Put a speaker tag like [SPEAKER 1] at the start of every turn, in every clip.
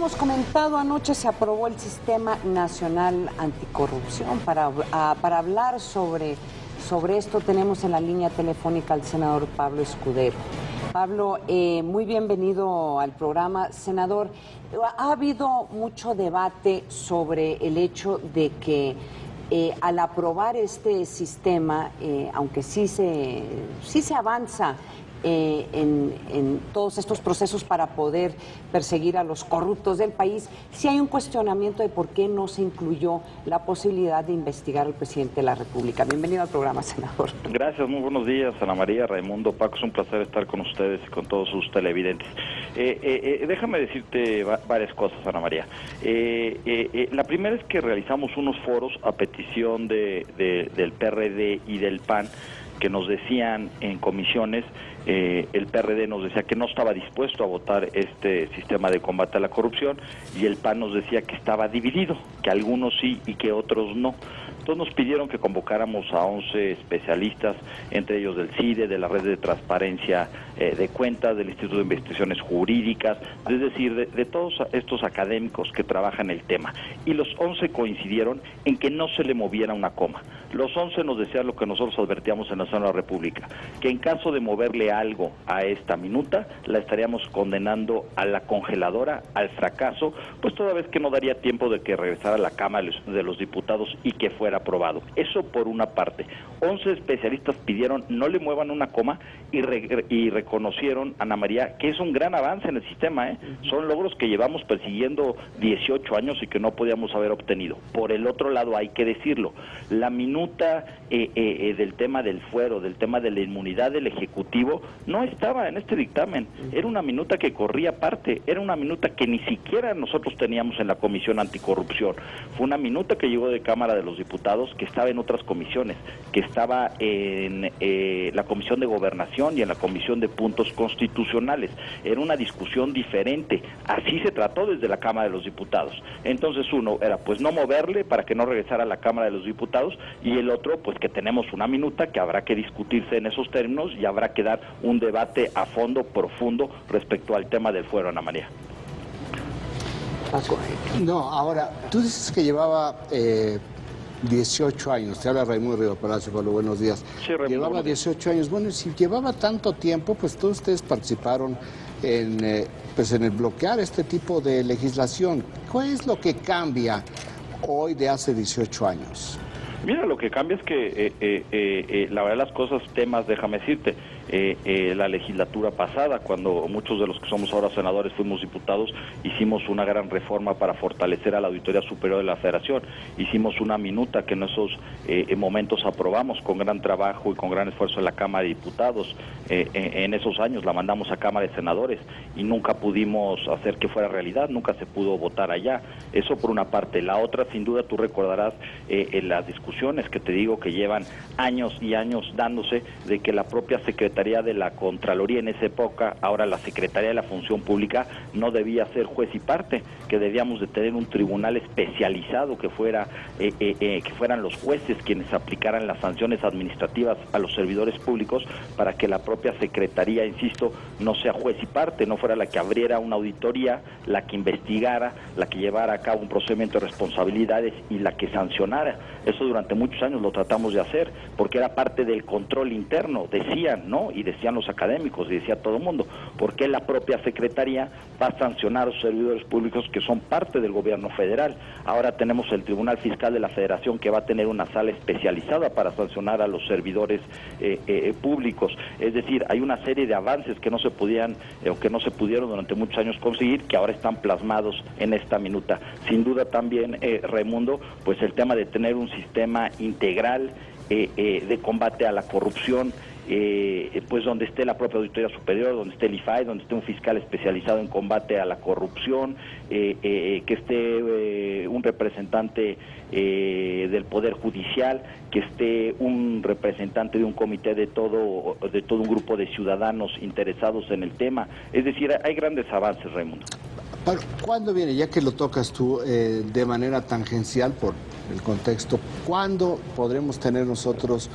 [SPEAKER 1] habíamos comentado, anoche se aprobó el Sistema Nacional Anticorrupción. Para hablar sobre esto tenemos en la línea telefónica al senador Pablo Escudero. Pablo, muy bienvenido al programa. Senador, ha habido mucho debate sobre el hecho de que al aprobar este sistema, aunque sí se avanza en todos estos procesos para poder perseguir a los corruptos del país, sí hay un cuestionamiento de por qué no se incluyó la posibilidad de investigar al presidente de la República. Bienvenido al programa, senador.
[SPEAKER 2] Gracias, muy buenos días, Ana María, Raimundo, Paco, es un placer estar con ustedes y con todos sus televidentes. Déjame decirte varias cosas, Ana María. La primera es que realizamos unos foros a petición del PRD y del PAN, que nos decían en comisiones, el PRD nos decía que no estaba dispuesto a votar este sistema de combate a la corrupción y el PAN nos decía que estaba dividido, que algunos sí y que otros no. Entonces nos pidieron que convocáramos a 11 especialistas, entre ellos del CIDE, de la Red de Transparencia de Cuentas, del Instituto de Investigaciones Jurídicas, es decir, de todos estos académicos que trabajan el tema. Y los 11 coincidieron en que no se le moviera una coma. Los 11 nos decían lo que nosotros advertíamos en la Senado de la República, que en caso de moverle algo a esta minuta, la estaríamos condenando a la congeladora, al fracaso, pues toda vez que no daría tiempo de que regresara a la Cámara de los Diputados y que fuera aprobado. Eso por una parte. 11 especialistas pidieron no le muevan una coma y reconocieron, Ana María, que es un gran avance en el sistema, Son logros que llevamos persiguiendo 18 años y que no podíamos haber obtenido. Por el otro lado, hay que decirlo, la minuta del tema del fuero, del tema de la inmunidad del Ejecutivo, no estaba en este dictamen. Era una minuta que corría aparte, era una minuta que ni siquiera nosotros teníamos en la Comisión Anticorrupción. Fue una minuta que llegó de Cámara de los Diputados, que estaba en otras comisiones, que estaba en la Comisión de Gobernación y en la Comisión de Puntos Constitucionales. Era una discusión diferente. Así se trató desde la Cámara de los Diputados. Entonces uno era pues no moverle para que no regresara a la Cámara de los Diputados y el otro pues que tenemos una minuta que habrá que discutirse en esos términos y habrá que dar un debate a fondo, profundo respecto al tema del fuero, Ana María.
[SPEAKER 3] No, ahora, tú dices que llevaba 18 años, te habla Raimundo Riva Palacio, Pablo, buenos días.
[SPEAKER 2] Sí, Raimundo,
[SPEAKER 3] llevaba 18 años, bueno, y si llevaba tanto tiempo, pues todos ustedes participaron en el bloquear este tipo de legislación. ¿Cuál es lo que cambia hoy de hace 18 años?
[SPEAKER 2] Mira, lo que cambia es que la verdad las cosas, temas, déjame decirte, la legislatura pasada, cuando muchos de los que somos ahora senadores fuimos diputados, hicimos una gran reforma para fortalecer a la Auditoría Superior de la Federación. Hicimos una minuta que en esos momentos aprobamos con gran trabajo y con gran esfuerzo en la Cámara de Diputados. En esos años la mandamos a Cámara de Senadores y nunca pudimos hacer que fuera realidad, nunca se pudo votar allá. Eso por una parte. La otra, sin duda, tú recordarás en las discusiones que te digo que llevan años y años dándose, de que la propia Secretaría de la Contraloría en esa época, ahora la Secretaría de la Función Pública, no debía ser juez y parte, que debíamos de tener un tribunal especializado que fueran los jueces quienes aplicaran las sanciones administrativas a los servidores públicos, para que la propia Secretaría, insisto, no sea juez y parte, no fuera la que abriera una auditoría, la que investigara, la que llevara a cabo un procedimiento de responsabilidades y la que sancionara. Eso durante muchos años lo tratamos de hacer, porque era parte del control interno, decían, ¿no? Y decían los académicos, y decía todo el mundo, ¿por qué la propia Secretaría va a sancionar a los servidores públicos que son parte del gobierno federal? Ahora tenemos el Tribunal Fiscal de la Federación, que va a tener una sala especializada para sancionar a los servidores públicos. Es decir, hay una serie de avances que no se podían o que no se pudieron durante muchos años conseguir, que ahora están plasmados en esta minuta. Sin duda también, Raimundo, pues el tema de tener un sistema integral de combate a la corrupción, pues donde esté la propia Auditoría Superior, donde esté el IFAI, donde esté un fiscal especializado en combate a la corrupción, que esté un representante del Poder Judicial, que esté un representante de un comité de todo un grupo de ciudadanos interesados en el tema. Es decir, hay grandes avances, Raimundo.
[SPEAKER 3] ¿Cuándo viene, ya que lo tocas tú de manera tangencial por el contexto, cuándo podremos tener nosotros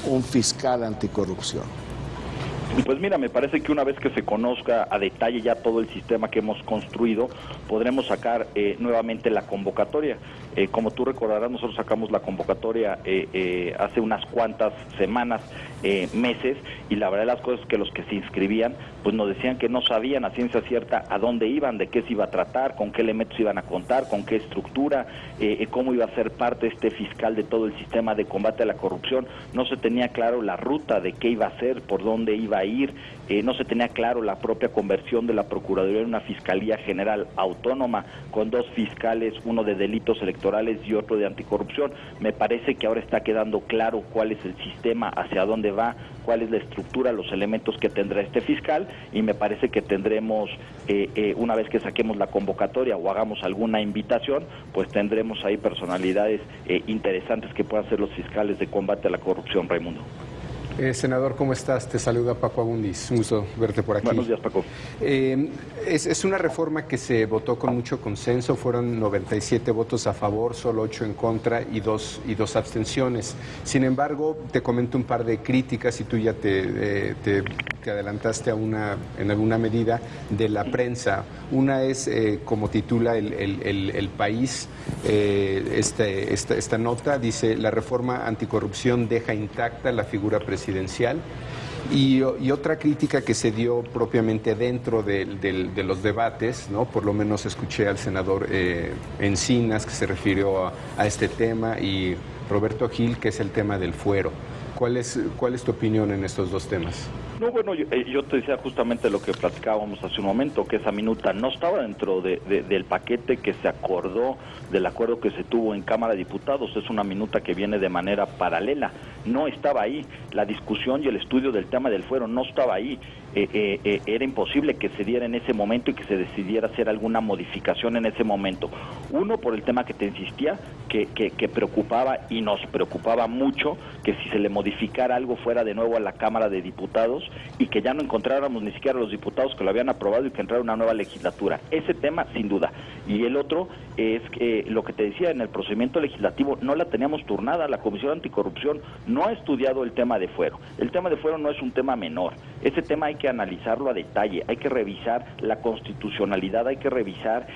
[SPEAKER 3] un fiscal anticorrupción?
[SPEAKER 2] Pues mira, me parece que una vez que se conozca a detalle ya todo el sistema que hemos construido, podremos sacar nuevamente la convocatoria. Como tú recordarás, nosotros sacamos la convocatoria hace unas cuantas semanas, meses, y la verdad de las cosas es que los que se inscribían, pues nos decían que no sabían a ciencia cierta a dónde iban, de qué se iba a tratar, con qué elementos iban a contar, con qué estructura, cómo iba a ser parte este fiscal de todo el sistema de combate a la corrupción. No se tenía claro la ruta de qué iba a hacer, por dónde iba a ir, no se tenía claro la propia conversión de la Procuraduría en una Fiscalía General Autónoma, con 2 fiscales, uno de delitos electorales y otro de anticorrupción. Me parece que ahora está quedando claro cuál es el sistema, hacia dónde va, cuál es la estructura, los elementos que tendrá este fiscal, y me parece que tendremos, una vez que saquemos la convocatoria o hagamos alguna invitación, pues tendremos ahí personalidades interesantes que puedan ser los fiscales de combate a la corrupción, Raimundo.
[SPEAKER 4] Senador, ¿cómo estás? Te saluda Paco Abundis. Un gusto verte por aquí.
[SPEAKER 2] Buenos días, Paco.
[SPEAKER 4] Es una reforma que se votó con mucho consenso. Fueron 97 votos a favor, solo 8 en contra y dos abstenciones. Sin embargo, te comento un par de críticas y tú ya te adelantaste en alguna medida de la prensa. Una es, como titula el País, esta nota, dice: la reforma anticorrupción deja intacta la figura presidencial. Y otra crítica que se dio propiamente dentro de los debates, ¿no? Por lo menos escuché al senador Encinas, que se refirió a este tema, y Roberto Gil, que es el tema del fuero. ¿Cuál es tu opinión en estos dos temas?
[SPEAKER 2] No, bueno, yo te decía justamente lo que platicábamos hace un momento, que esa minuta no estaba dentro del paquete que se acordó, del acuerdo que se tuvo en Cámara de Diputados. Es una minuta que viene de manera paralela. No estaba ahí. La discusión y el estudio del tema del fuero no estaba ahí. Era imposible que se diera en ese momento y que se decidiera hacer alguna modificación en ese momento. Uno, por el tema que te insistía, que preocupaba y nos preocupaba mucho, que si se le modificara algo fuera de nuevo a la Cámara de Diputados y que ya no encontráramos ni siquiera los diputados que lo habían aprobado y que entrara una nueva legislatura. Ese tema, sin duda. Y el otro es que lo que te decía, en el procedimiento legislativo no la teníamos turnada. La Comisión Anticorrupción no ha estudiado el tema de fuero. El tema de fuero no es un tema menor. Ese tema hay que analizarlo a detalle, hay que revisar la constitucionalidad, hay que revisar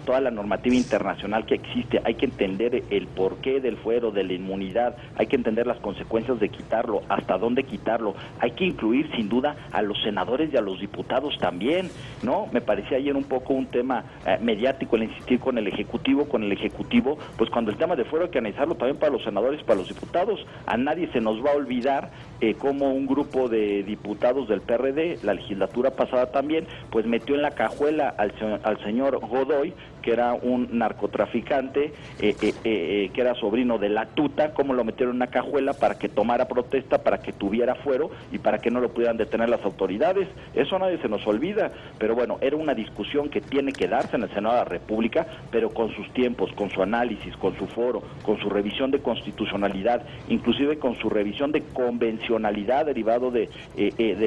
[SPEAKER 2] toda la normativa internacional que existe, hay que entender el porqué del fuero, de la inmunidad, hay que entender las consecuencias de quitarlo, hasta dónde quitarlo, hay que incluir sin duda a los senadores y a los diputados también, ¿no? Me parecía ayer un poco un tema mediático el insistir con el Ejecutivo, pues cuando el tema de fuero hay que analizarlo también para los senadores y para los diputados. A nadie se nos va a olvidar cómo un grupo de diputados del PRD, la legislatura pasada también, pues metió en la cajuela al señor Godoy, que era un narcotraficante, que era sobrino de la tuta, cómo lo metieron en una cajuela para que tomara protesta, para que tuviera fuero y para que no lo pudieran detener las autoridades. Eso a nadie se nos olvida, pero bueno, era una discusión que tiene que darse en el Senado de la República, pero con sus tiempos, con su análisis, con su foro, con su revisión de constitucionalidad, inclusive con su revisión de convencionalidad derivado de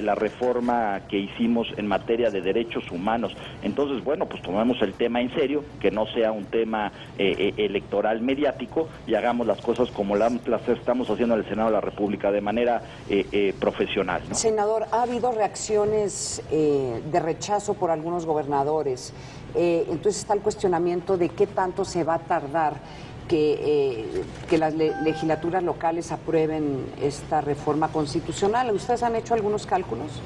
[SPEAKER 2] la reforma que hicimos en materia de derechos humanos. Entonces, bueno, pues tomemos el tema en serio, que no sea un tema electoral mediático, y hagamos las cosas como las estamos haciendo en el Senado de la República, de manera profesional, ¿no?
[SPEAKER 1] Senador, ha habido reacciones de rechazo por algunos gobernadores, entonces está el cuestionamiento de qué tanto se va a tardar que las legislaturas locales aprueben esta reforma constitucional. ¿Ustedes han hecho algunos cálculos?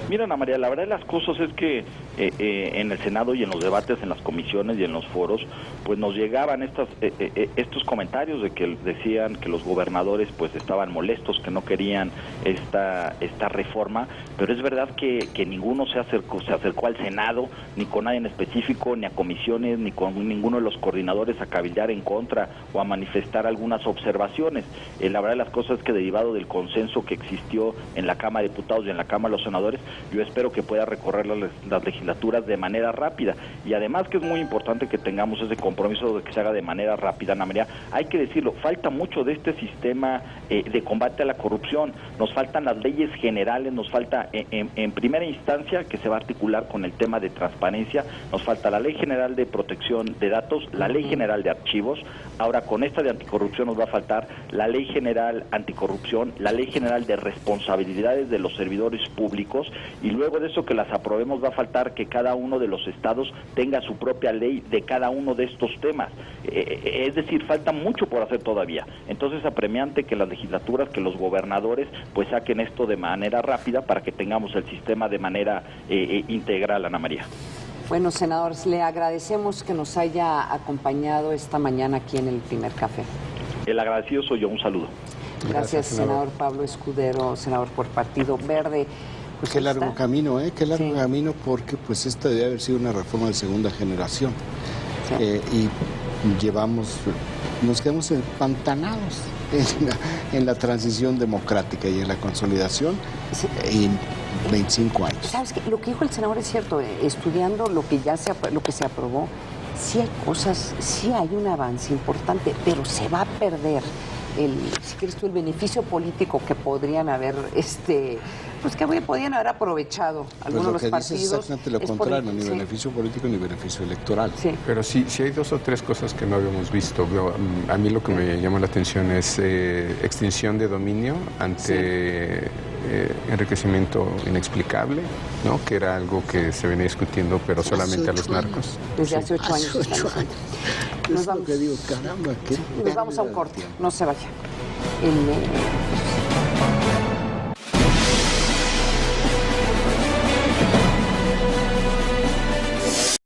[SPEAKER 2] Mira, Ana María, la verdad de las cosas es que en el Senado y en los debates, en las comisiones y en los foros, pues nos llegaban estos comentarios de que decían que los gobernadores pues estaban molestos, que no querían esta reforma, pero es verdad que ninguno se acercó al Senado, ni con nadie en específico, ni a comisiones, ni con ninguno de los coordinadores a cabildear en contra o a manifestar algunas observaciones. La verdad de las cosas es que derivado del consenso que existió en la Cámara de Diputados y en la Cámara de los Senadores, yo espero que pueda recorrer las legislaturas de manera rápida. Y además que es muy importante que tengamos ese compromiso de que se haga de manera rápida, Ana María. Hay que decirlo, falta mucho de este sistema de combate a la corrupción. Nos faltan las leyes generales, nos falta en primera instancia que se va a articular con el tema de transparencia, nos falta la Ley General de Protección de Datos, la Ley General de Archivos. Ahora con esta de anticorrupción nos va a faltar la Ley General Anticorrupción, la Ley General de Responsabilidades de los Servidores Públicos, y luego de eso que las aprobemos va a faltar que cada uno de los estados tenga su propia ley de cada uno de estos temas. Es decir, falta mucho por hacer todavía. Entonces, apremiante que las legislaturas, que los gobernadores pues saquen esto de manera rápida para que tengamos el sistema de manera integral, Ana María.
[SPEAKER 1] Bueno, senadores, le agradecemos que nos haya acompañado esta mañana aquí en el Primer Café.
[SPEAKER 2] El agradecido soy yo. Un saludo.
[SPEAKER 1] Gracias, senador Pablo Escudero, senador por Partido Verde. Pues
[SPEAKER 3] qué largo camino, qué largo camino, porque pues esta debe haber sido una reforma de segunda generación. Y nos quedamos empantanados en la transición democrática y en la consolidación en 25 años.
[SPEAKER 1] ¿Sabes qué? Lo que dijo el senador es cierto. Estudiando lo que se aprobó, sí hay cosas, sí hay un avance importante, pero se va a perder si quieres tú, el beneficio político que podrían haber, pues que podrían haber aprovechado algunos de los partidos.
[SPEAKER 3] Es exactamente lo contrario, ni beneficio político ni beneficio electoral.
[SPEAKER 4] Sí. Pero sí hay dos o tres cosas que no habíamos visto. A mí lo que me llamó la atención es extinción de dominio ante enriquecimiento inexplicable, ¿no? Que era algo que se venía discutiendo, pero solamente a los narcos.
[SPEAKER 1] Desde hace 8 años.
[SPEAKER 3] Nos vamos.
[SPEAKER 1] Nos vamos a un corte, no se vaya.